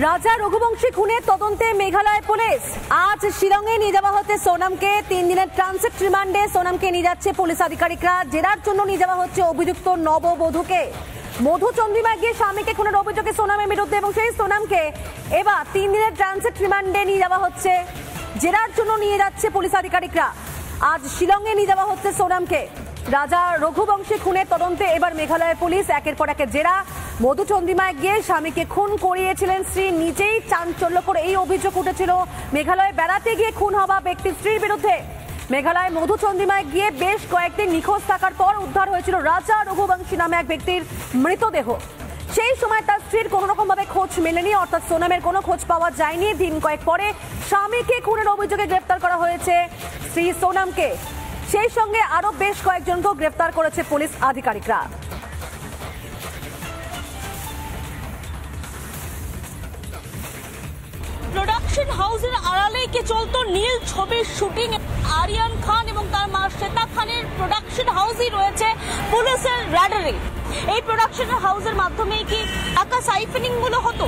রাজা রঘুবংশী খুনের তদন্তে মেঘালয় পুলিশ। আজ শিলংয়ে নিয়ে যাওয়া হচ্ছে সোনামকে। 3 দিনের ট্রানজিট রিমান্ডে সোনামকে নিয়ে যাচ্ছে পুলিশ আধিকারিকরা। জেরার জন্য নিয়ে যাওয়া হচ্ছে অভিযুক্ত নববধূকে। মধুচন্দ্রিমায় গিয়ে স্বামীকে খুনের অভিযোগে সোনামের বিরুদ্ধে এবং সেই সোনামকে এবার 3 দিনের ট্রানজিট রিমান্ডে নিয়ে যাওয়া হচ্ছে। জেরার জন্য নিয়ে যাচ্ছে পুলিশ আধিকারিকরা। আজ শিলংয়ে নিয়ে যাওয়া হচ্ছে সোনামকে। রাজা রঘুবংশী খুনের তদন্তে এবার মেঘালয় পুলিশ একের পর এক জেরা। মধুচন্দ্রিমায় গিয়ে স্বামীকে খুন করিয়েছিলেন স্ত্রী নিজেই। চাঞ্চল্যকর এই অভিযোগ উঠেছিল মেঘালয়ে বেড়াতে গিয়ে খুন হওয়া ব্যক্তির স্ত্রীর বিরুদ্ধে। মেঘালয় মধুচন্দ্রিমায় গিয়ে বেশ কয়েকদিন নিখোঁজ থাকার পর উদ্ধার হয়েছিল রাজা রঘুবংশী নামে এক ব্যক্তির মৃতদেহ। সেই সময় তার স্ত্রীর কোনো রকম ভাবে খোঁজ মেলেনি, অর্থাৎ সোনামের কোনো খোঁজ পাওয়া যায়নি। দিন কয়েক পরে স্বামীকে খুনের অভিযোগে গ্রেফতার করা হয়েছে স্ত্রী সোনামকে। সেই সঙ্গে আরো বেশ কয়েকজনকেও গ্রেফতার করেছে পুলিশ আধিকারিকরা। প্রোডাকশন হাউসের আড়ালে কে চলতো নীল ছবির শুটিং। আরিয়ান খান এবং তার মা শ্বেতা খানের প্রোডাকশন হাউসই রয়েছে পুলিশের রাডারে। এই প্রোডাকশন হাউসের মাধ্যমে কি টাকা সাইফেনিং গুলো হতো?